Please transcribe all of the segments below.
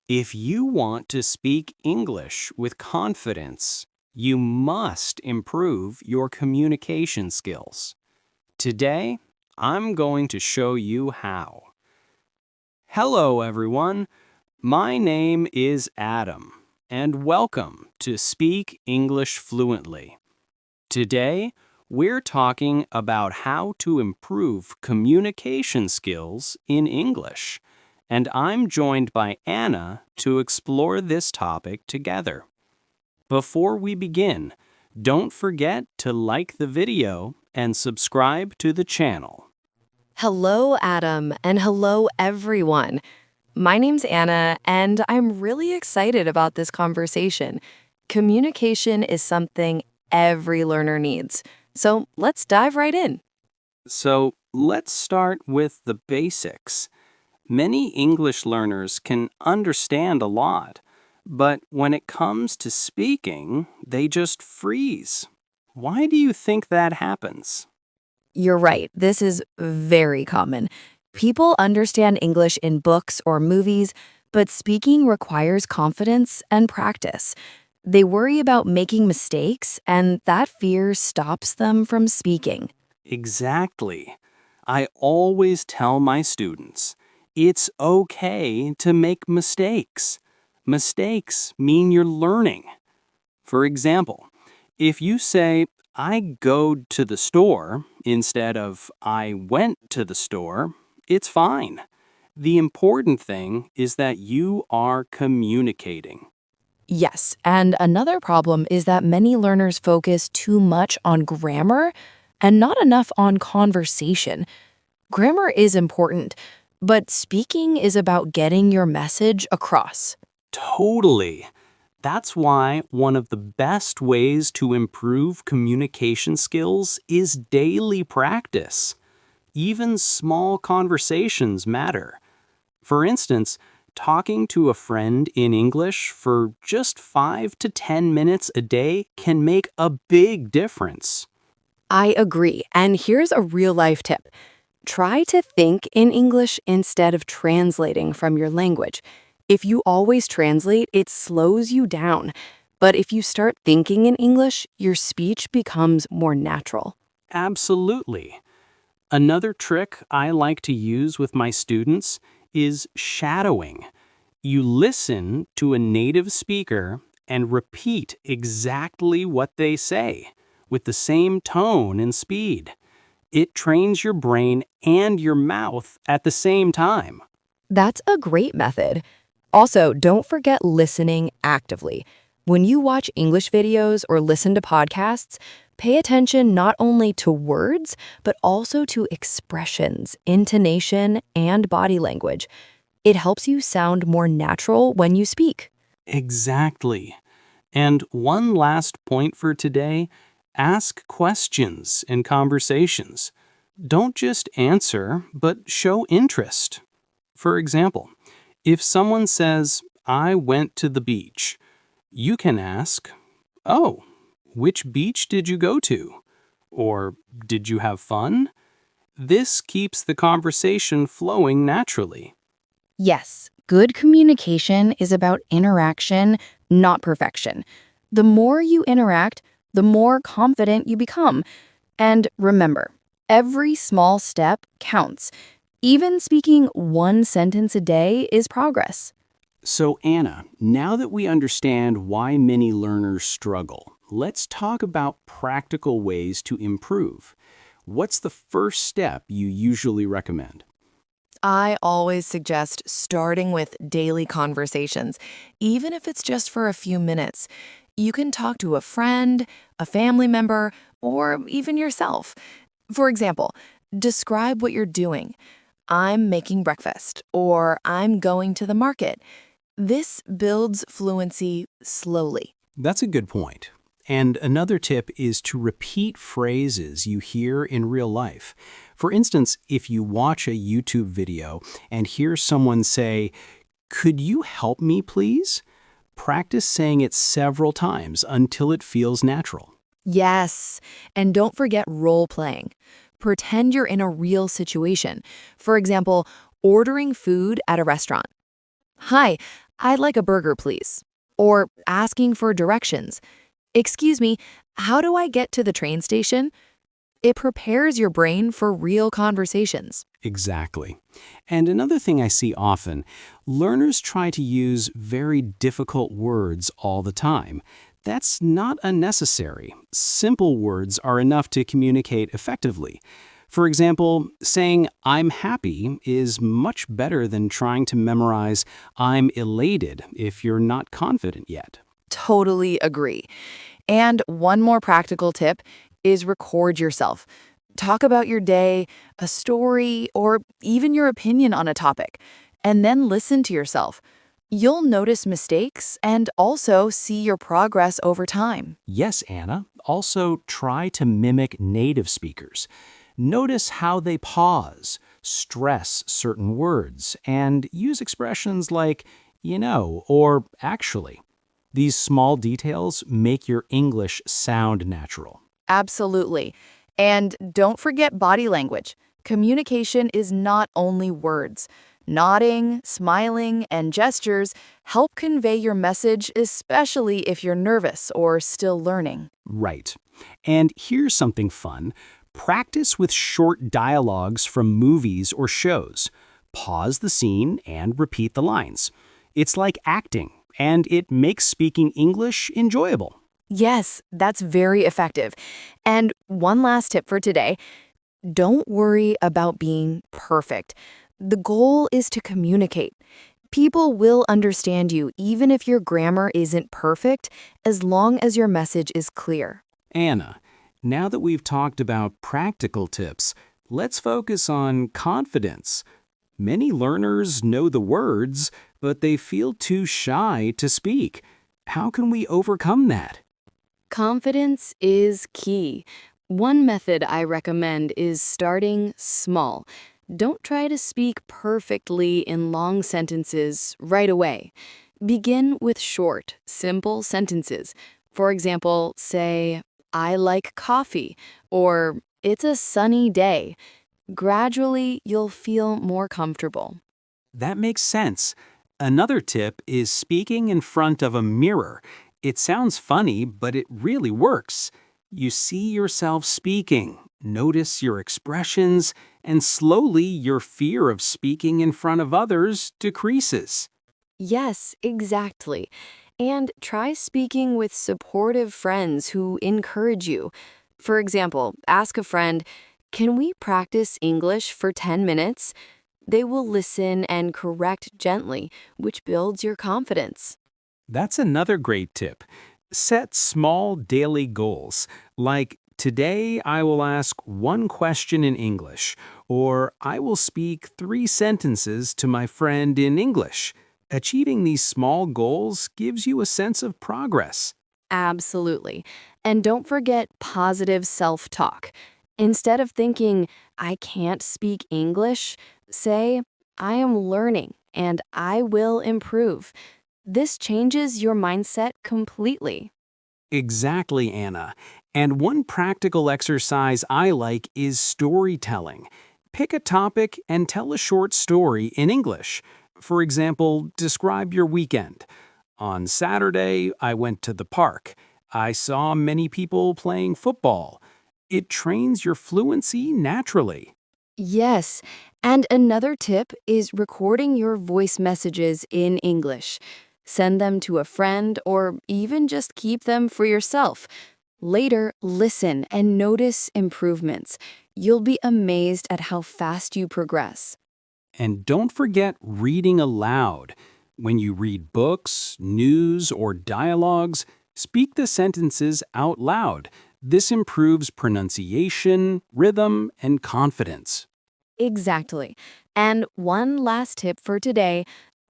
If you want to speak English with confidence, you must improve your communication skills. Today, I'm going to show you how. Hello, everyone. My name is Adam, and welcome to Speak English Fluently. Today, we're talking about how to improve communication skills in English, and I'm joined by Anna to explore this topic together. Before we begin, don't forget to like the video and subscribe to the channel. Hello, Adam, and hello, everyone. My name's Anna, and I'm really excited about this conversation. Communication is something every learner needs. So let's dive right in. So, let's start with the basics. Many English learners can understand a lot, but when it comes to speaking, they just freeze. Why do you think that happens? You're right, this is very common. People understand English in books or movies, but speaking requires confidence and practice. They worry about making mistakes, and that fear stops them from speaking. Exactly. I always tell my students, it's okay to make mistakes. Mistakes mean you're learning. For example, if you say, I go to the store instead of I went to the store, it's fine. The important thing is that you are communicating. Yes, and another problem is that many learners focus too much on grammar and not enough on conversation. Grammar is important, but speaking is about getting your message across. Totally. That's why one of the best ways to improve communication skills is daily practice. Even small conversations matter. For instance, talking to a friend in English for just 5 to 10 minutes a day can make a big difference. I agree, and here's a real-life tip. Try to think in English instead of translating from your language. If you always translate, it slows you down. But if you start thinking in English, your speech becomes more natural. Absolutely. Another trick I like to use with my students is shadowing. You listen to a native speaker and repeat exactly what they say with the same tone and speed. It trains your brain and your mouth at the same time. That's a great method. Also, don't forget listening actively. When you watch English videos or listen to podcasts, pay attention not only to words, but also to expressions, intonation, and body language. It helps you sound more natural when you speak. Exactly. And one last point for today, ask questions in conversations. Don't just answer, but show interest. For example, if someone says, I went to the beach, you can ask, oh, which beach did you go to? Or did you have fun? This keeps the conversation flowing naturally. Yes, good communication is about interaction, not perfection. The more you interact, the more confident you become. And remember, every small step counts. Even speaking one sentence a day is progress. So, Anna, now that we understand why many learners struggle, let's talk about practical ways to improve. What's the first step you usually recommend? I always suggest starting with daily conversations, even if it's just for a few minutes. You can talk to a friend, a family member, or even yourself. For example, describe what you're doing. I'm making breakfast, or I'm going to the market. This builds fluency slowly. That's a good point. And another tip is to repeat phrases you hear in real life. For instance, if you watch a YouTube video and hear someone say, could you help me, please? Practice saying it several times until it feels natural. Yes, and don't forget role playing. Pretend you're in a real situation. For example, ordering food at a restaurant. Hi, "I'd like a burger, please." Or asking for directions. "Excuse me, how do I get to the train station?" It prepares your brain for real conversations. Exactly. And another thing I see often, learners try to use very difficult words all the time. That's not unnecessary. Simple words are enough to communicate effectively. For example, saying "I'm happy" is much better than trying to memorize "I'm elated" if you're not confident yet. Totally agree. And one more practical tip is record yourself. Talk about your day, a story, or even your opinion on a topic, and then listen to yourself. You'll notice mistakes and also see your progress over time. Yes, Anna. Also, try to mimic native speakers. Notice how they pause, stress certain words, and use expressions like, or actually. These small details make your English sound natural. Absolutely. And don't forget body language. Communication is not only words. Nodding, smiling, and gestures help convey your message, especially if you're nervous or still learning. Right. And here's something fun. Practice with short dialogues from movies or shows. Pause the scene and repeat the lines. It's like acting, and it makes speaking English enjoyable. Yes, that's very effective. And one last tip for today, don't worry about being perfect. The goal is to communicate. People will understand you even if your grammar isn't perfect, as long as your message is clear. Anna, now that we've talked about practical tips, let's focus on confidence. Many learners know the words, but they feel too shy to speak. How can we overcome that? Confidence is key. One method I recommend is starting small. Don't try to speak perfectly in long sentences right away. Begin with short, simple sentences. For example, say, "I like coffee," or "It's a sunny day." Gradually, you'll feel more comfortable. That makes sense. Another tip is speaking in front of a mirror. It sounds funny, but it really works. You see yourself speaking, notice your expressions, and slowly your fear of speaking in front of others decreases. Yes, exactly. And try speaking with supportive friends who encourage you. For example, ask a friend, "Can we practice English for 10 minutes?" They will listen and correct gently, which builds your confidence. That's another great tip. Set small daily goals, like today I will ask one question in English, or I will speak 3 sentences to my friend in English. Achieving these small goals gives you a sense of progress. Absolutely. And don't forget positive self talk. Instead of thinking, "I can't speak English," say, "I am learning and I will improve." This changes your mindset completely. Exactly, Anna. And one practical exercise I like is storytelling. Pick a topic and tell a short story in English. For example, describe your weekend. On Saturday, I went to the park. I saw many people playing football. It trains your fluency naturally. Yes, and another tip is recording your voice messages in English. Send them to a friend or even just keep them for yourself. Later, listen and notice improvements. You'll be amazed at how fast you progress. And don't forget reading aloud. When you read books, news, or dialogues, speak the sentences out loud. This improves pronunciation, rhythm, and confidence. Exactly. And one last tip for today,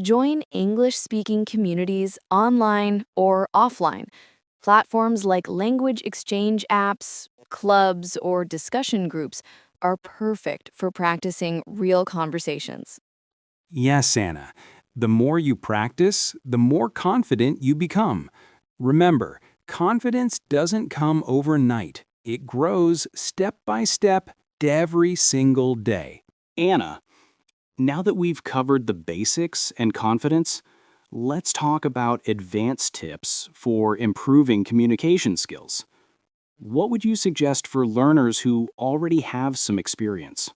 join English speaking communities online or offline. Platforms like language exchange apps, clubs, or discussion groups are perfect for practicing real conversations. Yes, Anna. The more you practice, the more confident you become. Remember, confidence doesn't come overnight. It grows step by step every single day. Anna, now that we've covered the basics and confidence, let's talk about advanced tips for improving communication skills. What would you suggest for learners who already have some experience?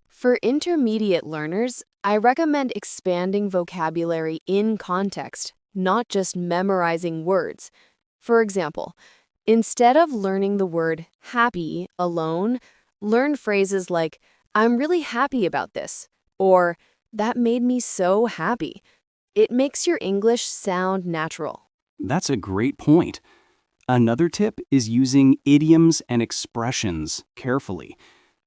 For intermediate learners, I recommend expanding vocabulary in context, not just memorizing words. For example, instead of learning the word happy alone, learn phrases like, I'm really happy about this, or that made me so happy. It makes your English sound natural. That's a great point. Another tip is using idioms and expressions carefully.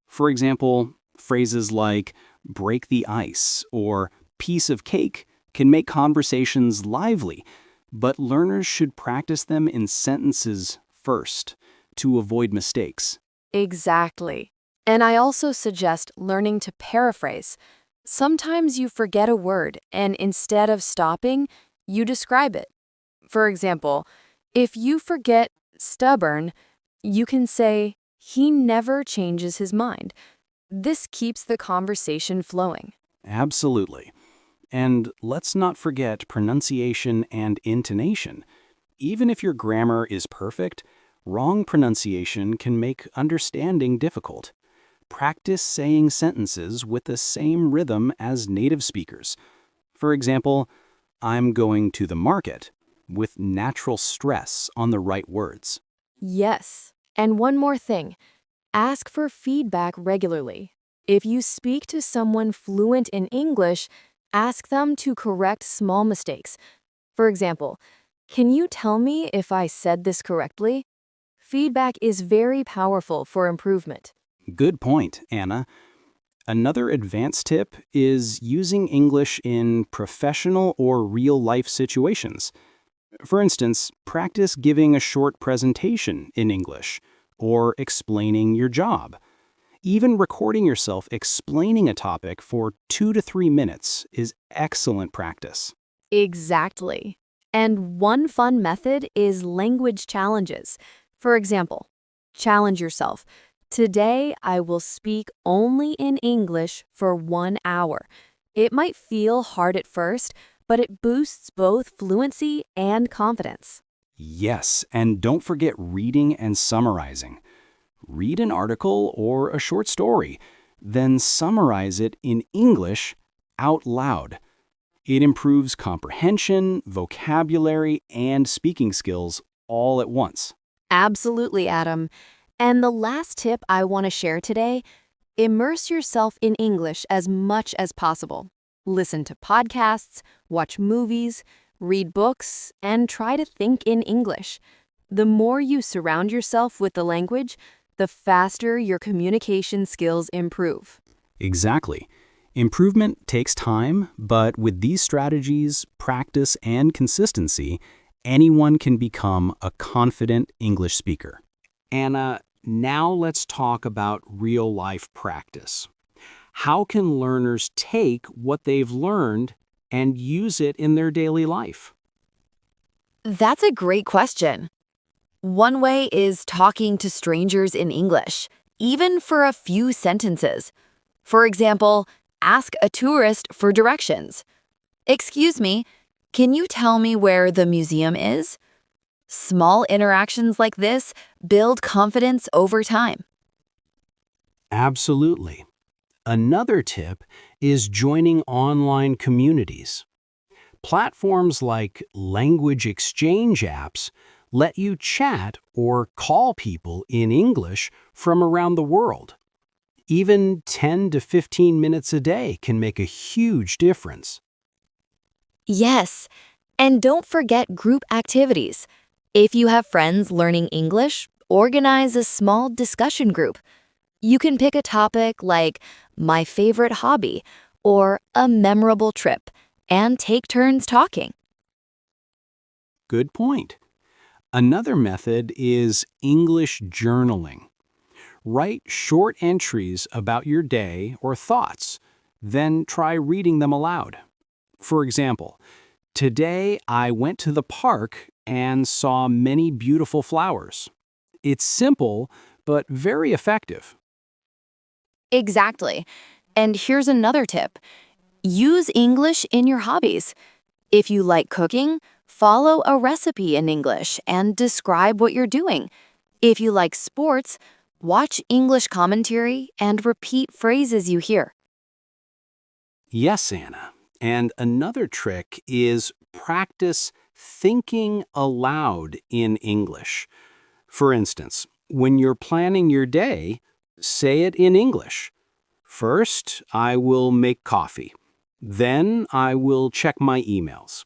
For example, phrases like break the ice or piece of cake can make conversations lively, but learners should practice them in sentences first to avoid mistakes. Exactly. And I also suggest learning to paraphrase. Sometimes you forget a word, and instead of stopping, you describe it. For example, if you forget stubborn, you can say, he never changes his mind. This keeps the conversation flowing. Absolutely. And let's not forget pronunciation and intonation. Even if your grammar is perfect, wrong pronunciation can make understanding difficult. Practice saying sentences with the same rhythm as native speakers. For example, I'm going to the market, with natural stress on the right words. Yes. And one more thing. Ask for feedback regularly. If you speak to someone fluent in English, ask them to correct small mistakes. For example, can you tell me if I said this correctly? Feedback is very powerful for improvement. Good point, Anna. Another advanced tip is using English in professional or real-life situations. For instance, practice giving a short presentation in English or explaining your job. Even recording yourself explaining a topic for 2 to 3 minutes is excellent practice. Exactly. And one fun method is language challenges. For example, challenge yourself. Today, I will speak only in English for 1 hour. It might feel hard at first, but it boosts both fluency and confidence. Yes, and don't forget reading and summarizing. Read an article or a short story, then summarize it in English out loud. It improves comprehension, vocabulary, and speaking skills all at once. Absolutely, Adam. And the last tip I want to share today, immerse yourself in English as much as possible. Listen to podcasts, watch movies, read books, and try to think in English. The more you surround yourself with the language, the faster your communication skills improve. Exactly. Improvement takes time, but with these strategies, practice, and consistency, anyone can become a confident English speaker. Anna, now let's talk about real-life practice. How can learners take what they've learned and use it in their daily life? That's a great question. One way is talking to strangers in English, even for a few sentences. For example, ask a tourist for directions. Excuse me, can you tell me where the museum is? Small interactions like this build confidence over time. Absolutely. Another tip is joining online communities. Platforms like language exchange apps let you chat or call people in English from around the world. Even 10 to 15 minutes a day can make a huge difference. Yes, and don't forget group activities. If you have friends learning English, organize a small discussion group. You can pick a topic like my favorite hobby or a memorable trip and take turns talking. Good point. Another method is English journaling. Write short entries about your day or thoughts, then try reading them aloud. For example, today I went to the park and saw many beautiful flowers. It's simple, but very effective. Exactly. And here's another tip. Use English in your hobbies. If you like cooking, follow a recipe in English and describe what you're doing. If you like sports, watch English commentary and repeat phrases you hear. Yes, Anna. And another trick is practice thinking aloud in English. For instance, when you're planning your day, say it in English. First, I will make coffee. Then I will check my emails.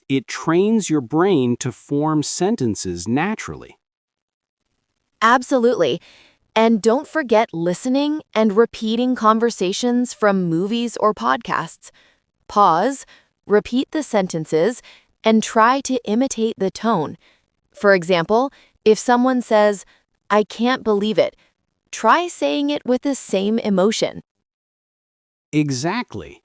It trains your brain to form sentences naturally. Absolutely. And don't forget listening and repeating conversations from movies or podcasts. Pause, repeat the sentences, and try to imitate the tone. For example, if someone says, "I can't believe it," try saying it with the same emotion. Exactly.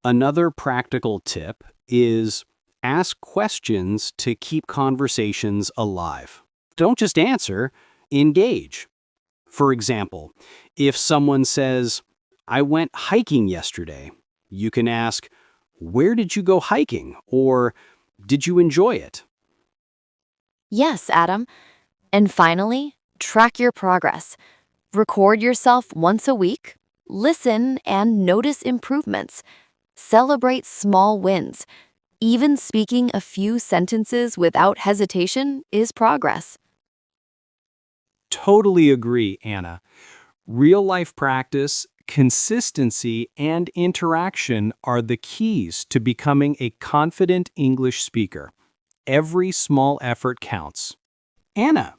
Another practical tip is ask questions to keep conversations alive. Don't just answer, engage. For example, if someone says, "I went hiking yesterday," you can ask, "Where did you go hiking?" or "Did you enjoy it?" Yes, Adam. And finally, track your progress. Record yourself once a week, listen and notice improvements. Celebrate small wins. Even speaking a few sentences without hesitation is progress. Totally agree, Anna. Real-life practice, consistency, and interaction are the keys to becoming a confident English speaker. Every small effort counts. Anna,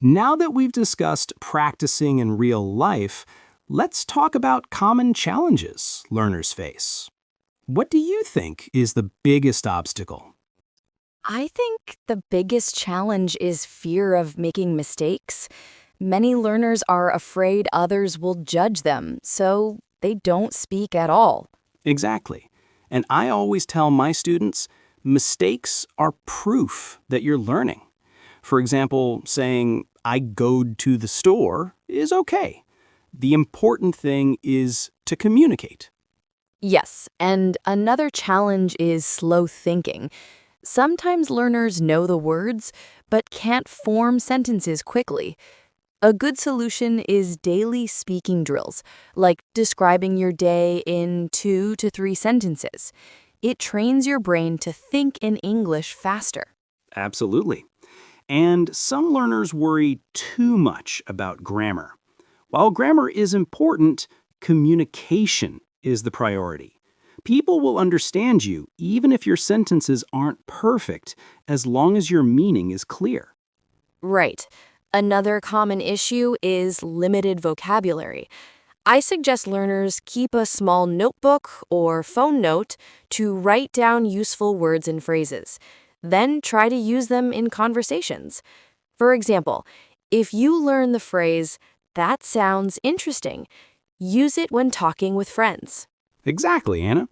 now that we've discussed practicing in real life, let's talk about common challenges learners face. What do you think is the biggest obstacle? I think the biggest challenge is fear of making mistakes. Many learners are afraid others will judge them, so they don't speak at all. Exactly. And I always tell my students, mistakes are proof that you're learning. For example, saying, "I goed to the store" is okay. The important thing is to communicate. Yes, and another challenge is slow thinking. Sometimes learners know the words, but can't form sentences quickly. A good solution is daily speaking drills, like describing your day in 2 to 3 sentences. It trains your brain to think in English faster. Absolutely. And some learners worry too much about grammar. While grammar is important, communication is the priority. People will understand you even if your sentences aren't perfect, as long as your meaning is clear. Right. Another common issue is limited vocabulary. I suggest learners keep a small notebook or phone note to write down useful words and phrases. Then try to use them in conversations. For example, if you learn the phrase, "That sounds interesting," use it when talking with friends. Exactly, Anna.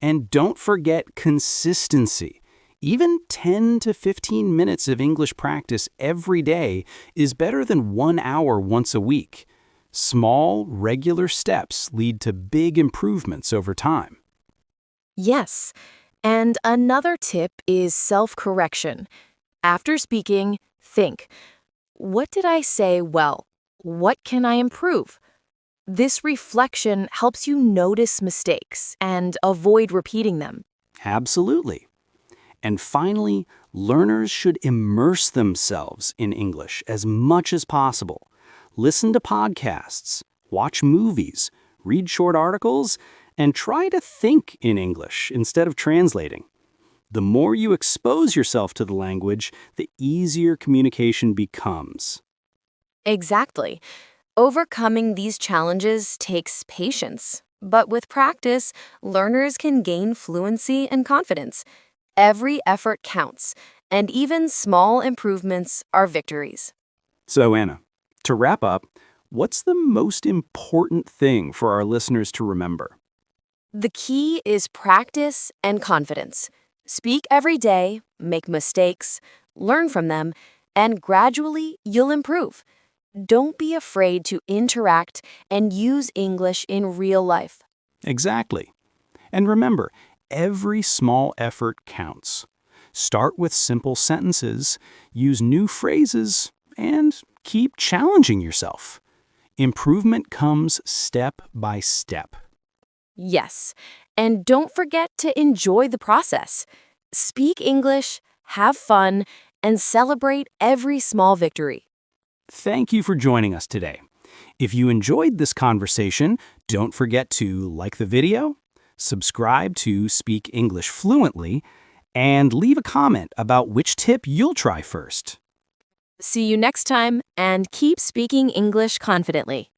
And don't forget consistency. Even 10 to 15 minutes of English practice every day is better than 1 hour once a week. Small, regular steps lead to big improvements over time. Yes, and another tip is self-correction. After speaking, think, "What did I say well? What can I improve?" This reflection helps you notice mistakes and avoid repeating them. Absolutely. And finally, learners should immerse themselves in English as much as possible. Listen to podcasts, watch movies, read short articles, and try to think in English instead of translating. The more you expose yourself to the language, the easier communication becomes. Exactly. Overcoming these challenges takes patience, but with practice, learners can gain fluency and confidence. Every effort counts, and even small improvements are victories. So, Anna, to wrap up, what's the most important thing for our listeners to remember? The key is practice and confidence. Speak every day, make mistakes, learn from them, and gradually you'll improve. Don't be afraid to interact and use English in real life. Exactly. And remember, every small effort counts. Start with simple sentences, use new phrases, and keep challenging yourself. Improvement comes step by step. Yes, and don't forget to enjoy the process. Speak English, have fun, and celebrate every small victory. Thank you for joining us today. If you enjoyed this conversation, don't forget to like the video, subscribe to Speak English Fluently, and leave a comment about which tip you'll try first. See you next time, and keep speaking English confidently.